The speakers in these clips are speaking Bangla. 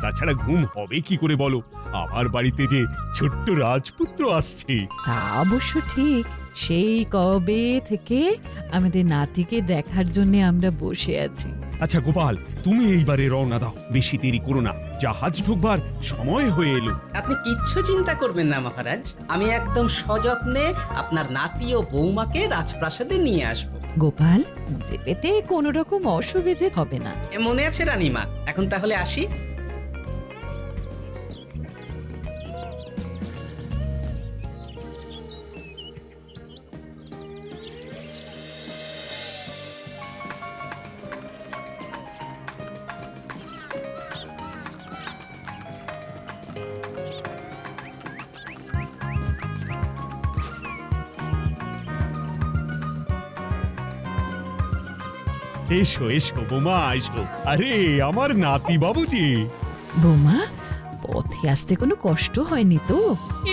তাছাড়া ঘুম হবে কি করে বলো? আমার বাড়িতে যে ছোট্ট রাজপুত্র আসছে। তা অবশ্য ঠিক। সেই কবে থেকে আমাদের নাতিকে দেখার জন্য আমরা বসে আছি। আচ্ছা গোপাল, তুমি এইবারে রওনা দাও, বেশি দেরি করো না, জাহাজ ঢুকবার সময় হয়ে এলো। আপনি কিচ্ছু চিন্তা করবেন না মহারাজ, আমি একদম সযত্নে আপনার নাতি ও বৌমাকে রাজপ্রাসাদে নিয়ে আসব। গোপাল, যেতে কোনো রকম অসুবিধে হবে না। মনে আছে রানীমা? এখন তাহলে আসি। এসো এসো বোমা, এসো। আরে আমার নাতি বাবুজি। বৌমা, পথে আসতে কোনো কষ্ট হয়নি তো?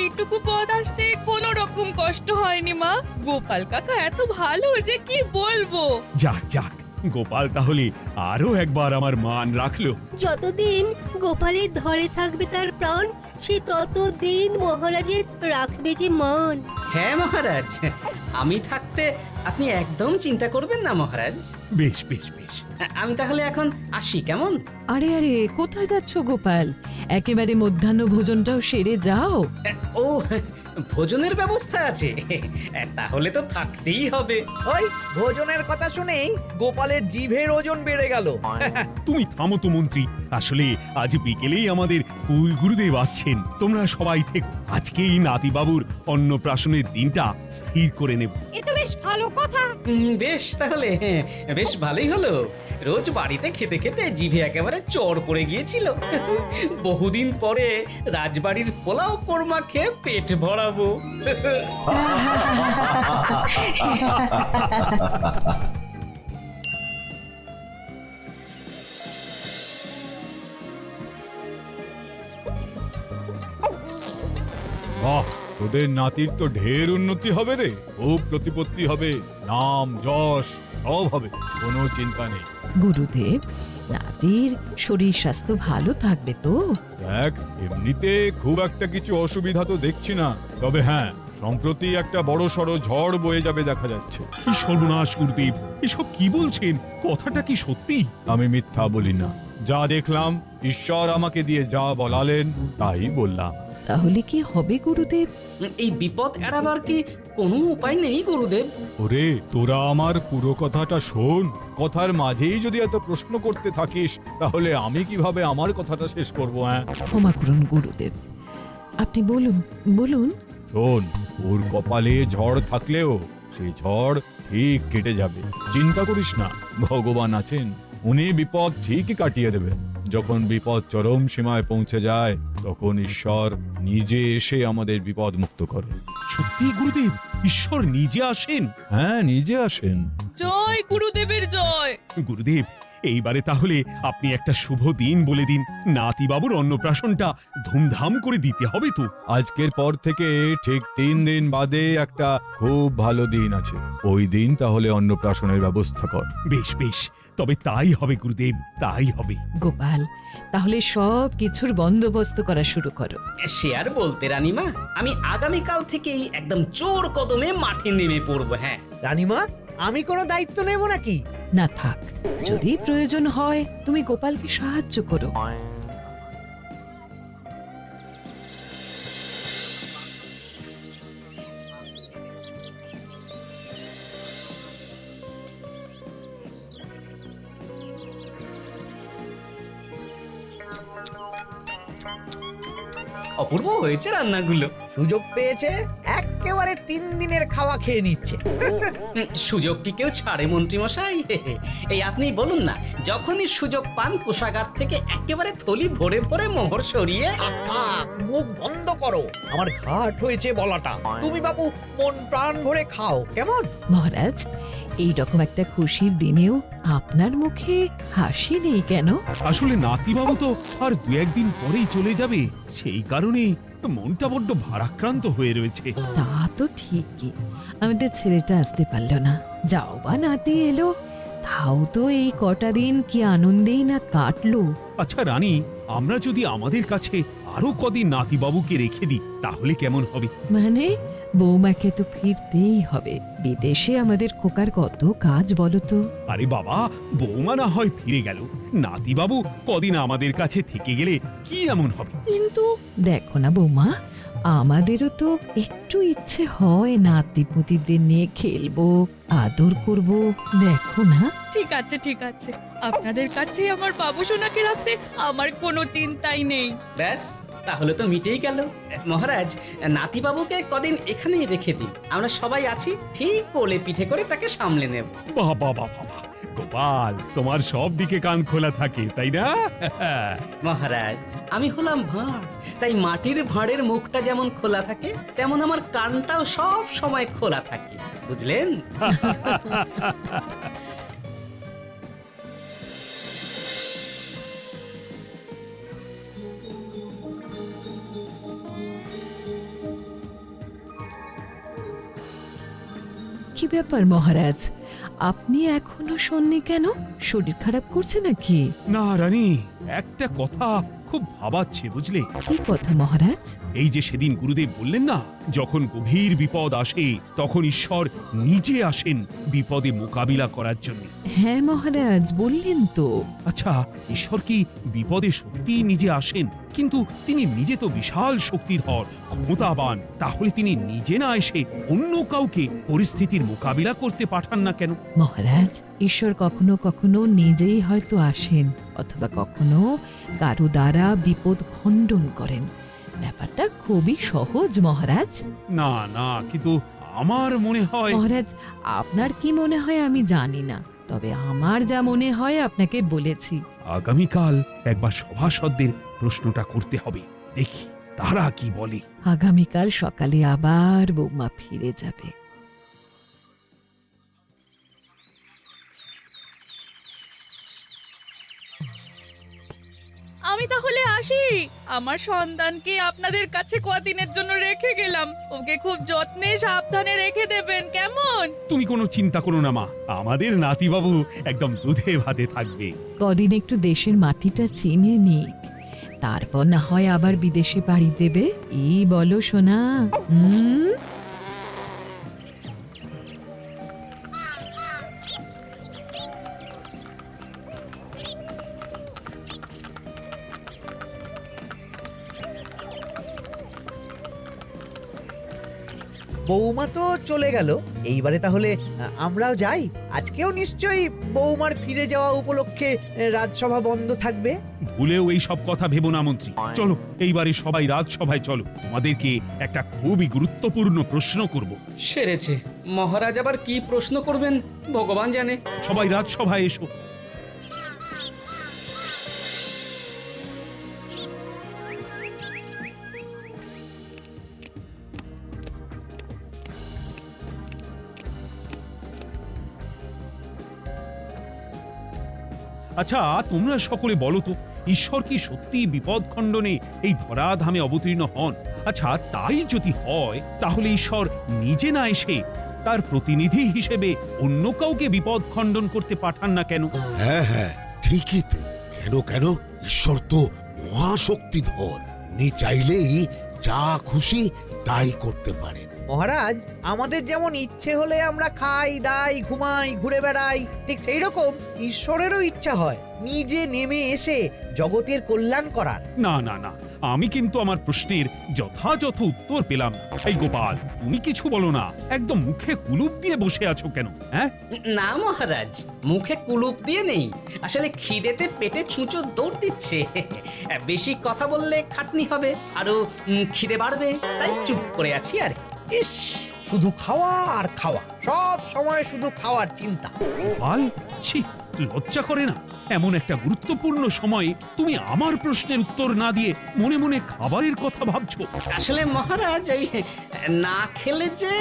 এইটুকু পথ আসতে কোনো রকম কষ্ট হয়নি মা। গোপাল কাকা এত ভালো যে কি বলবো। যাক যাক, গোপাল তাহলে আরো একবার আমার মান রাখলো। যতদিন গোপালের ধরে থাকবে তার প্রাণ, সে ততদিন মহারাজের রাখবে যে মান। হ্যাঁ মহারাজ, আমি থাকতে আপনি একদম চিন্তা করবেন না মহারাজ। বেশ বেশ বেশ। আমি তাহলে এখন আসি, কেমন? আরে আরে, কোথায় যাচ্ছ গোপাল? একেবারে মধ্যাহ্ন ভোজনটাও সেরে যাও। ও, ভোজনের ব্যবস্থা আছে? তাহলে তো থাকতেই হবে। ওই ভোজনের কথা শুনেই গোপালের জিভের ওজন বেড়ে গেল। তুমি থামো তো মন্ত্রী, আসলে আজ বিকেলেই আমাদের কুল গুরুদেব আসছেন। তোমরা সবাই থেকো, আজকেই নাতি বাবুর অন্নপ্রাশনের দিনটা স্থির করে নেব। এ তো বেশ ভালো কথা। বেশ তাহলে, বেশ ভালোই হলো। রোজ বাড়িতে খেতে খেতে জিভে একেবারে চড় পড়ে গিয়েছিল। বহুদিন পরে রাজবাড়ির পোলাও কোরমা খেয়ে পেট ভরাবো। বাহ, তোদের নাতির তো ঢের উন্নতি হবে রে, খুব প্রতিপত্তি হবে, নাম যশ সব হবে, কোনো চিন্তা নেই। গুরুদেব, নাতির শরীর স্বাস্থ্য ভালো থাকবে তো? দেখ, এমনিতে খুব একটা কিছু অসুবিধা তো দেখছি না, তবে হ্যাঁ, সম্প্রতি একটা বড় সড়ো ঝড় বয়ে যাবে দেখা যাচ্ছে। কি সর্বনাশ গুরুদেব, এসব কি বলছেন? কথাটা কি সত্যি? আমি মিথ্যা বলি না, যা দেখলাম, ঈশ্বর আমাকে দিয়ে যা বলালেন তাই বললাম। তাহলে কি হবে গুরুদেব? এই বিপদ এড়াবার কি কোনো উপায় নেই গুরুদেব? ওরে, তোরা আমার পুরো কথাটা শোন, কথার মাঝেই যদি এত প্রশ্ন করতে থাকিস তাহলে আমি কিভাবে আমার কথাটা শেষ করব? হ্যাঁ, ক্ষমা করুন গুরুদেব, আপনি বলুন বলুন। শোন, ওর কপালে ঝড় থাকলেও সেই ঝড় ঠিক কেটে যাবে, চিন্তা করিস না, ভগবান আছেন, উনি বিপদ ঠিকই কাটিয়ে দেবেন। যখন বিপদ চরম সীমায় পৌঁছে যায় তখন ঈশ্বর নিজে এসে আমাদের বিপদ মুক্ত করে। সত্যি গুরুদেব, ঈশ্বর নিজে আসেন? হ্যাঁ, নিজে আসেন। জয় গুরুদেবের জয়। গুরুদেব, এইবারে তাহলে আপনি একটা শুভ দিন বলে দিন, নাতি বাবুর অন্নপ্রাশনটা ধুমধাম করে দিতে হবে তো। আজকের পর থেকে ঠিক 3 দিন বাদে একটা খুব ভালো দিন আছে, ওই দিন তাহলে অন্নপ্রাশনের ব্যবস্থা কর। বেশ বেশ, তবে তাই হবে গুরুদেব, তাই হবে। গোপাল, তাহলে সব কিছুর বন্দোবস্ত করা শুরু করো। সে আর বলতে রানীমা, আমি আগামীকাল থেকেই একদম জোর কদমে মাঠে নেমে পড়বো। হ্যাঁ রানীমা, আমি কোনো দায়িত্ব নেব নাকি? না থাক, যদি প্রয়োজন হয় তুমি গোপালকে সাহায্য করো। অপূর্ব হয়েছে রান্নাগুলো। সুযোগ পেয়েছে একেবারে 3 দিনের খাওয়া খেয়ে নিচ্ছে। সুযোগ কি কেউ ছাড়ে মন্ত্রী মশাই? এই আপনি বলুন না, যখনই সুযোগ পান কোষাগার থেকে একেবারে থলি ভরে ভরে মোহর সরিয়ে। থাক, মুখ বন্ধ করো, আমার ঘাট হয়েছে বলাটা। তুমি বাবু মন প্রাণ ভরে খাও, কেমন? মহারাজ, এই রকম একটা খুশির দিনেও আপনার মুখে হাসি নেই কেন? আসলে নাতি বাবু তো আর 2-1 দিন পরেই চলে যাবে, সেই কারণেই মনটা বড্ড ভারাক্রান্ত হয়ে রয়েছে। তা তো ঠিকই, আমাদের ছেলেটা আসতে পারলো না, যাও বা নাতি এলো, তাও তো এই কটা দিন কি আনন্দেই না কাটলো। আচ্ছা রানী, আমরা যদি আমাদের কাছে আরো কদিন নাতিবাবুকে রেখে দিই তাহলে কেমন হবে? মানে বৌমাকে তো ফিরতেই হবে। বিদেশে আমাদের খোকার কত কাজ বলো তো। আরে বাবা, বৌমা না হয় ফিরে গেল, নাতিবাবু কদিন আমাদের কাছে থেকে গেলে কি এমন হবে? কিন্তু দেখো না বৌমা, আমাদেরও তো একটু ইচ্ছে হয় নাতিপুতিদের নিয়ে খেলবো, আদর করব। দেখো না। ঠিক আছে ঠিক আছে, আপনাদের কাছে আমার বাবু সোনাকে রাখতে আমার কোনো চিন্তাই নেই। ব্যাস, তাহলে তো মিটেই গেল। মহারাজ, নাতিবাবুকে কদিন এখানেই রেখে দিন, আমরা সবাই আছি, ঠিক কোলে পিঠে করে তাকে সামলে নেব। বাবা বাবা বাবা, গোপাল তোমার সব দিকে কান খোলা থাকে তাই না? মহারাজ, আমি হলাম ভাঁড়, তাই মাটির ভাঁড়ের মুখটা যেমন খোলা থাকে তেমন আমার কানটাও সব সময় খোলা থাকে, বুঝলেন? কি ব্যাপার মহারাজ, আপনি এখনো শোননি কেন? শরীর খারাপ করছে নাকি? না রানী, একটা কথা খুব ভাবাচ্ছে বুঝলে। কি কথা মহারাজ? এই যে সেদিন গুরুদেব বললেন না, যখন গভীর বিপদ আসে তখন ঈশ্বর নিজে আসেন বিপদে মোকাবিলা করার জন্য। হ্যাঁ মহারাজ, বললেন তো। আচ্ছা, ঈশ্বর কি বিপদে সত্যিই নিজে আসেন? কিন্তু তিনি নিজে তো বিশাল শক্তিধর, ক্ষমতাবান, তাহলে তিনি নিজে না এসে অন্য কাউকে পরিস্থিতির মোকাবিলা করতে পাঠান না কেন? মহারাজ, ঈশ্বর কখনো কখনো নিজেই হয়তো আসেন, অথবা কখনো কারো দ্বারা বিপদ খণ্ডন করেন। ব্যাপারটা খুবই সহজ মহারাজ। না না, কিন্তু আমার মনে হয়। মহারাজ, আপনার কি মনে হয় আমি জানি না, তবে আমার যা মনে হয় আপনাকে বলেছি। আগামীকাল একবার সভাসদদের প্রশ্নটা করতে হবে, দেখি তারা কি বলে। আগামীকাল সকালে আবার বৌমা ফিরে যাবে। আমি তাহলে আসি, আমার সন্তানকে আপনাদের কাছে কদিনের জন্য রেখে গেলাম, ওকে খুব যত্নে সাবধানে রেখে দেবেন, কেমন? তুমি কোনো চিন্তা করো না মা, আমাদের নাতিবাবু একদম দুধে ভাতে থাকবে। কদিন একটু দেশের মাটিটা চিনে নিক, তারপর না হয় আবার বিদেশে পাড়ি দেবে। এই বলো সোনা। বৌমা তো চলে গেল, এইবারে তাহলে আমরাও যাই। আজকেও নিশ্চয়ই বৌমার ফিরে যাওয়া উপলক্ষে রাজসভা বন্ধ থাকবে। ভুলেও এই সব কথা ভেবো না মন্ত্রী, চলো এইবারে সবাই রাজসভায় চলো, তোমাদেরকে একটা খুবই গুরুত্বপূর্ণ প্রশ্ন করব। সেরেছে, মহারাজ আবার কি প্রশ্ন করবেন ভগবান জানে। সবাই রাজসভায় এসো। আচ্ছা, তোমরা সকলে বলো তো, ঈশ্বর কি সত্যি বিপদ খণ্ডনে এই ধরাধামে অবতীর্ণ হন? আচ্ছা, তাই যদি হয় তাহলে ঈশ্বর নিজে না এসে তার প্রতিনিধি হিসেবে অন্য কাউকে বিপদ খণ্ডন করতে পাঠান না কেন? হ্যাঁ হ্যাঁ, ঠিকই তো। কেন কেন, ঈশ্বর তো মহাশক্তিধর, উনি চাইলেই যা খুশি তাই করতে পারেন। মহারাজ, আমাদের যেমন ইচ্ছে হলে আমরা খাই দাই ঘুমাই ঘুরে বেড়াই, ঠিক সেই রকম ঈশ্বরেরও ইচ্ছা হয় নিজে নেমে এসে জগতের কল্যাণ করার। না না না, আমি কিন্তু আমার প্রশ্নের যথাযথ উত্তর পেলাম না। এই গোপাল, তুমি কিছু বলো না, একদম মুখে কুলুপ দিয়ে বসে আছো কেন? হ্যাঁ, না মহারাজ, মুখে কুলুপ দিয়ে নেই, আসলে খিদেতে পেটে ছুঁচো দৌড় দিচ্ছে। বেশি কথা বললে খাটনি হবে, আরো খিদে বাড়বে, তাই চুপ করে আছি আর কি। ইস, শুধু খাওয়া আর খাওয়া, সব সময় শুধু খাওয়ার চিন্তা। গোপাল, ছি, লজ্জা করে না? এমন একটা গুরুত্বপূর্ণ সময়ে তুমি আমার প্রশ্নের উত্তর না দিয়ে মনে মনে খাবারের কথা ভাবছো। আসলে মহারাজ, ওই না খেলে যে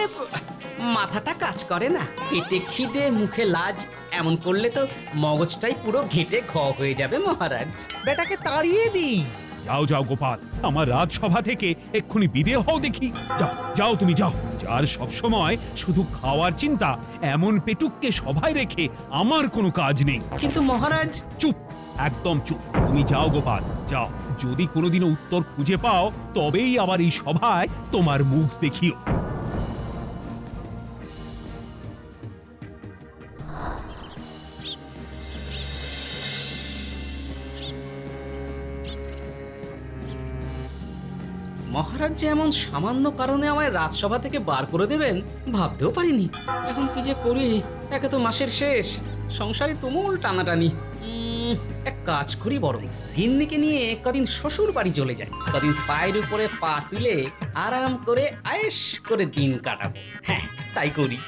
মাথাটা কাজ করে না, পেটে খিদে মুখে লাজ, এমন করলে তো মগজটাই পুরো ঘেঁটে ঘ হয়ে যাবে মহারাজ। বেটাকে তাড়িয়ে দিই। যাও যাও গোপাল, আমার রাজসভা থেকে এক্ষুনি বিদে হও দেখি। যাও যাও, তুমি যাও। যার সব সময় শুধু খাওয়ার চিন্তা, এমন পেটুককে সভায় রেখে আমার কোনো কাজ নেই। কিন্তু মহারাজ। চুপ, একদম চুপ। তুমি যাও গোপাল, যাও। যদি কোনোদিনও উত্তর খুঁজে পাও তবেই আবার এই সভায় তোমার মুখ দেখিও। মহারাজ যে এমন সামান্য কারণে আমায় রাজসভা থেকে বার করে দেবেন ভাবতেও পারিনি। এখন কি যে করি, একে তো মাসের শেষ, সংসারে তুমুল টানাটানি। এক কাজ করি বরং, গিন্নিকে নিয়ে কদিন শ্বশুর বাড়ি চলে যায়, কদিন পায়ের উপরে পা তুলে আরাম করে আয়েশ করে দিন কাটাবো। হ্যাঁ, তাই করি।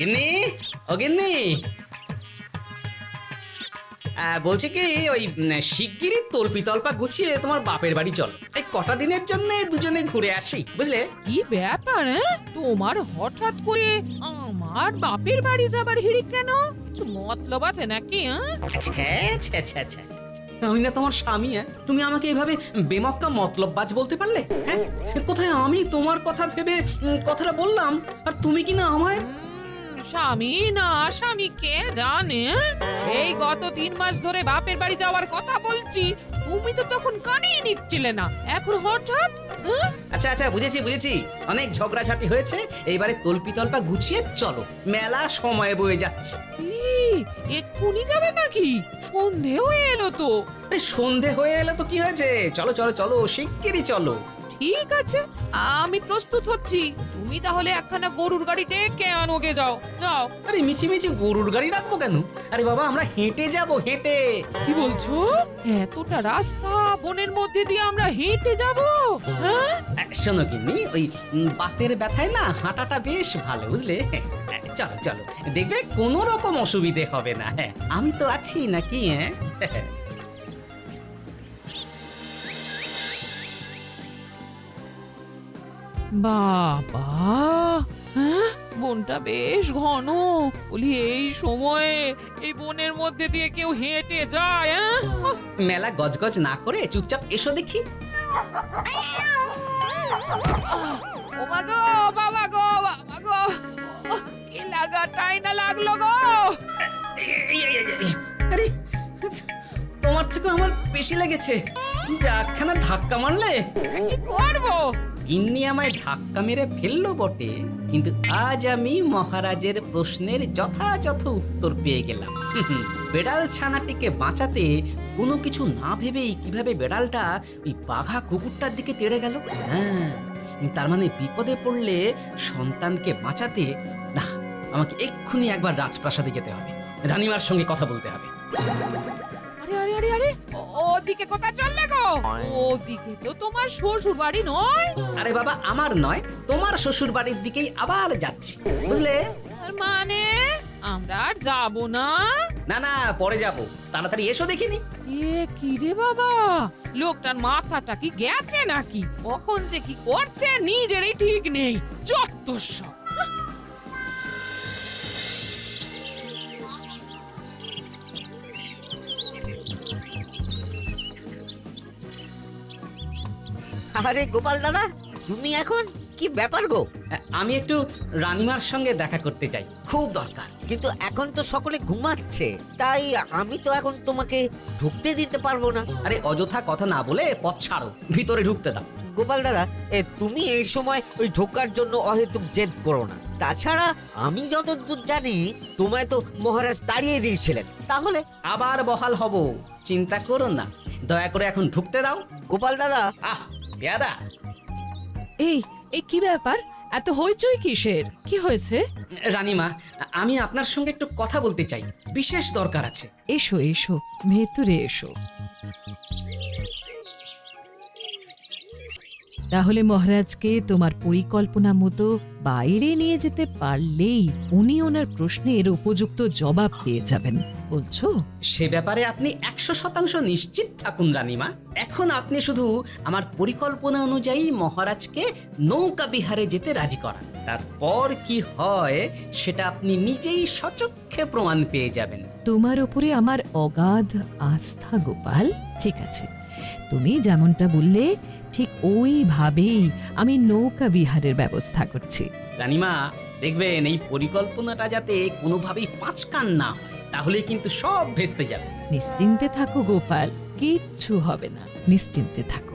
গিন্নি, ও গিন্নি, বলছি কি, ওই শিগগিরই তল্পি তল্পা গুছিয়ে তোমার বাপের বাড়ি চল। এই কটা দিনের জন্য দুজনে ঘুরে আসি, বুঝলে? কি ব্যাপার তোমার হঠাৎ করে আমার বাপের বাড়ি যাবার হিড়িক কেন? কিছু মতলব আছে নাকি? আমি না তোমার স্বামী, তুমি আমাকে এইভাবে বেমক্কা মতলববাজ বলতে পারলে? হ্যাঁ, কোথায় আমি তোমার কথা ভেবে কথাটা বললাম, আর তুমি কি না আমায় স্বামী না স্বামী কে জানে? এই গত 3 মাস ধরে বাপের বাড়ি যাওয়ার কথা বলছি, তুমি তো তখন কানেই নিচ্ছিলে না, এখন হঠাৎ? আচ্ছা আচ্ছা, বুঝেছি বুঝেছি, অনেক ঝগড়াঝাটি হয়েছে, এইবারে তল্পি তল্পা গুছিয়ে চলো, মেলা সময় বয়ে যাচ্ছে। এক্ষুনি যাবে নাকি? সন্ধে হয়ে এলো তো। সন্ধে হয়ে এলো তো কি হয়েছে, চলো চলো চলো, শিগগিরই চলো। ঠিক আছে, আমি প্রস্তুত হচ্ছি, তুমি তাহলে একখানা গরুর গাড়ি ডেকে আনোগে, যাও যাও। আরে মিছি গরুর গাড়ি রাখবো কেন? আরে বাবা, আমরা হেঁটে যাব, হেঁটে। কি বলছো? এতটা রাস্তা বনের মধ্যে দিয়ে আমরা হেঁটে যাব? হ্যাঁ, শোনো গিন্নি, ওই বাতের ব্যথায় না হাঁটাটা বেশ ভালো, বুঝলে? চলো চলো, দেখবে কোনো রকম অসুবিধে হবে না। হ্যাঁ, আমি তো আছি নাকি? হ্যাঁ, বাবা, হ্যাঁ, বনটা বেশ ঘন, বলি এই সময়ে এই বনের মধ্যে দিয়ে কেউ হেঁটে যায়? মেলা গজগজ না করে চুপচাপ এসো দেখি। ও মা গো, বাবা গো, বাবা গো, কি লাগাটাই না লাগলো গো। আরে, তোমার থেকে আমার বেশি লেগেছে, যাকখানা ধাক্কা মারলে। কি করবো? গিন্নি আমায় ধাক্কা মেরে ফেললো বটে, কিন্তু আজ আমি মহারাজের প্রশ্নের যথাযথ উত্তর পেয়ে গেলাম। বেড়াল ছানাটিকে বাঁচাতে কোনো কিছু না ভেবেই কিভাবে বেড়ালটা ওই বাঘা কুকুরটার দিকে তেড়ে গেল। হ্যাঁ, তার মানে বিপদে পড়লে সন্তানকে বাঁচাতে না, আমাকে এক্ষুনি একবার রাজপ্রাসাদে যেতে হবে, রানীমার সঙ্গে কথা বলতে হবে। আরে আরে আরে আরে, ওদিকে কোথায় চললে গো? ওদিকে তো তোমার শ্বশুর বাড়ি নয়। আরে বাবা, আমার নয়, তোমার শ্বশুর বাড়ির দিকেই আবার যাচ্ছি, বুঝলে? তার মানে আমরা আর যাবো না? না না, পরে যাব, তাড়াতাড়ি এসো দেখিনি। এ কি রে বাবা, লোকটার মাথাটা কি গেছে নাকি? কখন যে কি করছে নিজেরই ঠিক নেই, যত সব। আরে গোপাল দাদা, তুমি এখন কি ব্যাপার গো? আমি একটু রানীমার সঙ্গে দেখা করতে চাই, খুব দরকার। কিন্তু এখন তো সকলে ঘুমাচ্ছে, তাই আমি তো এখন তোমাকে ঢুকতে দিতে পারবো না। আরে অযথা কথা না বলে পথ ছাড়ো, ভিতরে ঢুকতে দাও। গোপাল দাদা, তুমি এই সময় ওই ঢোকার জন্য অহেতুক জেদ করো না। তাছাড়া আমি যতদূর জানি তোমায় তো মহারাজ তাড়িয়ে দিয়েছিলেন, তাহলে আবার বহাল হব, চিন্তা করো না, দয়া করে এখন ঢুকতে দাও। গোপাল দাদা। আহ বেয়াদা, এই এই কি ব্যাপার? এত হইচই কিসের? কি হয়েছে? রানীমা, আমি আপনার সঙ্গে একটু কথা বলতে চাই, বিশেষ দরকার আছে। এসো এসো, ভেতরে এসো। তাহলে মহারাজকে তোমার পরিকল্পনা মতো বাইরে নিয়ে যেতে পারলেই উনি ওনার প্রশ্নের উপযুক্ত জবাব পেয়ে যাবেন, বলছো? সে ব্যাপারে আপনি 100% নিশ্চিত থাকুন রানীমা। এখন আপনি শুধু আমার পরিকল্পনা অনুযায়ী মহারাজকে নৌকা বিহারে যেতে রাজি করান, তারপর কি হয় সেটা আপনি নিজেই সচক্ষে প্রমাণ পেয়ে যাবেন। তোমার উপরে আমার অগাধ আস্থা গোপাল। ঠিক আছে, তুমি যেমনটা বললে ঠিক ওইভাবেই আমি নৌকা বিহারের ব্যবস্থা করছি। রানীমা, দেখবেন এই পরিকল্পনাটা যাতে কোনোভাবেই পাঁচকান না হয়, তাহলে কিন্তু সব ভেস্তে যাবে। নিশ্চিন্তে থাকো গোপাল, কিচ্ছু হবে না, নিশ্চিন্তে থাকো।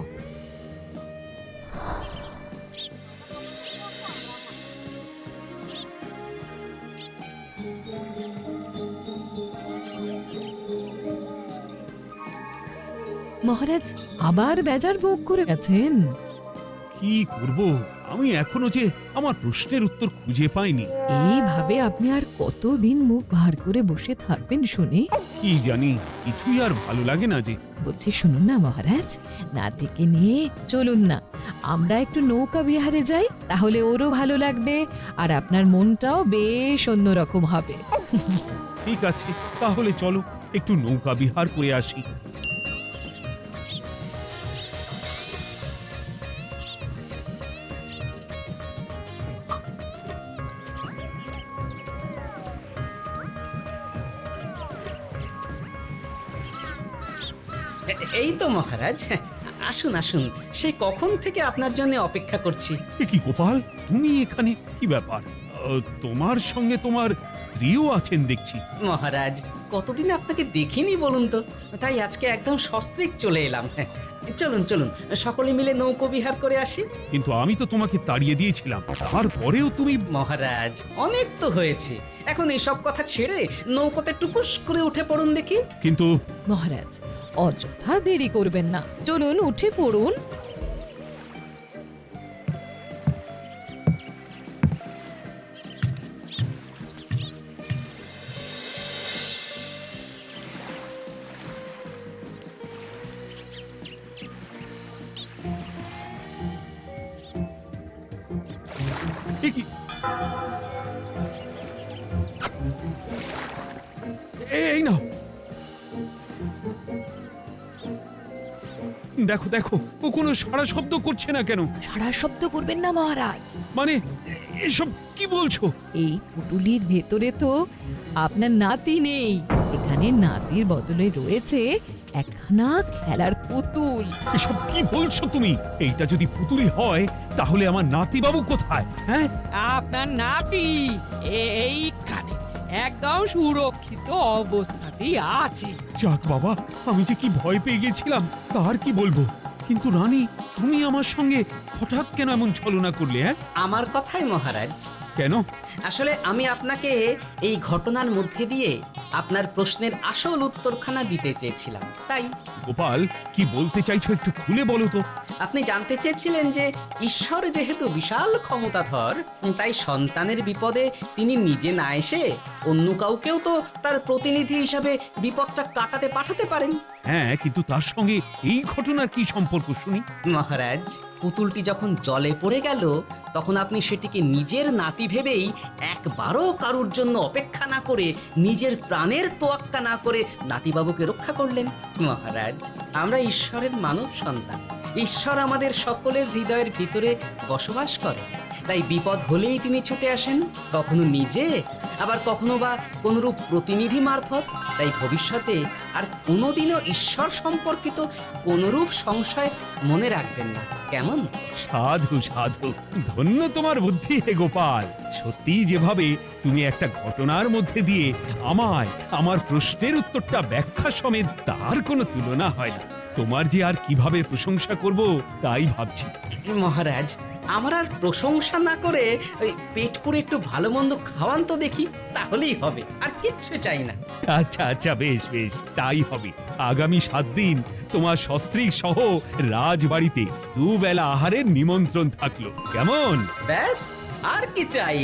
মহারাজ আবার বেজার ভোগ করে গেছেন। কি করব, আমি এখনো যে আমার প্রশ্নের উত্তর খুঁজে পাইনি। এইভাবে আপনি আর কতদিন মুখ ভার করে বসে থাকবেন শুনি? কি জানি, কিছুই আর ভালো লাগে না যে। বলছি শুনুন না মহারাজ, নাতিকে নিয়ে চলুন না, আমরা একটু নৌকা বিহারে যাই, তাহলে ওরও ভালো লাগবে আর আপনার মনটাও বেশ অন্যরকম হবে। ঠিক আছে, তাহলে চলো একটু নৌকা বিহার করে আসি। এই তো মহারাজ, আসুন আসুন, সে কখন থেকে আপনার জন্য অপেক্ষা করছি। এ কি গোপাল, তুমি এখানে? কি ব্যাপার? তোমার সঙ্গে তোমার স্ত্রীও আছেন দেখছি। মহারাজ, কতদিন আপনাকে দেখিনি বলুন তো, তাই আজকে একদম সস্ত্রীক চলে এলাম। চলুন চলুন, সকলে মিলে নৌকো বিহার করে আসি। কিন্তু আমি তো তোমাকে তাড়িয়ে দিয়েছিলাম, তারপরেও তুমি। মহারাজ, অনেক তো হয়েছে, এখন এসব কথা ছেড়ে নৌকোতে টুকুস করে উঠে পড়ুন দেখি। কিন্তু মহারাজ অযথা দেরি করবেন না, চলুন উঠে পড়ুন। এ কি? এই নাও, দেখো দেখো, ও কোনো সাড়া শব্দ করছে না কেন? সারা শব্দ করবেন না মহারাজ, মানে এসব কি বলছো? এই পুটুলির ভেতরে তো আপনার নাতি নেই, এখানে নাতির বদলে রয়েছে একখানা খেলার পুতুল। এসব কি বলছো তুমি? এইটা যদি পুতুলি হয় তাহলে আমার নাতিবাবু কোথায়? হ্যাঁ, আপনার নাতি এইখানে একদম সুরক্ষিত অবস্থাতেই আছে। যাক বাবা, আমি যে কি ভয় পেয়ে গেছিলাম তার কি বলবো। কিন্তু রানী, তুমি আমার সঙ্গে হঠাৎ কেন এমন ছলনা করলে? হ্যাঁ, আমার কথাই মহারাজ, কেন? আসলে আমি আপনাকে এই ঘটনার মধ্যে দিয়ে আপনার প্রশ্নের আসল উত্তরখানা দিতে চেয়েছিলাম, তাই। গোপাল, কি বলতে চাইছো একটু খুলে বলো তো। আপনি জানতে চেয়েছিলেন যে ঈশ্বর যেহেতু বিশাল ক্ষমতাধর, তাই সন্তানের বিপদে তিনি নিজে না এসে অন্য কাউকেও তো তার প্রতিনিধি হিসাবে বিপদটা কাটাতে পাঠাতে পারেন। হ্যাঁ, কিন্তু তার সঙ্গে এই ঘটনার কি সম্পর্ক শুনি? মহারাজ, পুতুলটি যখন জলে পড়ে গেল তখন আপনি সেটিকে নিজের নাতি ভেবেই একবারও কারুর জন্য অপেক্ষা না করে নিজের প্রাণের তোয়াক্কা না করে নাতিবাবুকে রক্ষা করলেন। মহারাজ, আমরা ঈশ্বরের মানব সন্তান, ঈশ্বর আমাদের সকলের হৃদয়ের ভিতরে বসবাস করে, তাই বিপদ হলেই তিনি ছুটে আসেন, কখনো নিজে, আবার কখনো বা কোনরূপ প্রতিনিধি মারফত। তাই ভবিষ্যতে আর কোনোদিনও ঈশ্বর সম্পর্কিত কোনরূপ সংশয় মনে রাখবেন না, কেমন? সাধু সাধু, ধন্য তোমার বুদ্ধি হে গোপাল। সত্যি যেভাবে তুমি একটা ঘটনার মধ্যে দিয়ে আমায় আমার প্রশ্নের উত্তরটা ব্যাখ্যা সমেত, তার কোনো তুলনা হয় না। তোমার যে আর কিভাবে প্রশংসা করব তাই ভাবছি। মহারাজ, আমার আর প্রশংসা না করে ওই পেট পুরে একটু ভালো মন্দ খাওয়ান তো দেখি, তাহলেই হবে, আর কিচ্ছু চাই না। আচ্ছা আচ্ছা, বেশ বেশ, তাই হবে। আগামী 7 দিন তোমার সস্ত্রীক সহ রাজবাড়িতে দুবেলা আহারের নিমন্ত্রণ থাকলো, কেমন? ব্যাস, আর কি চাই?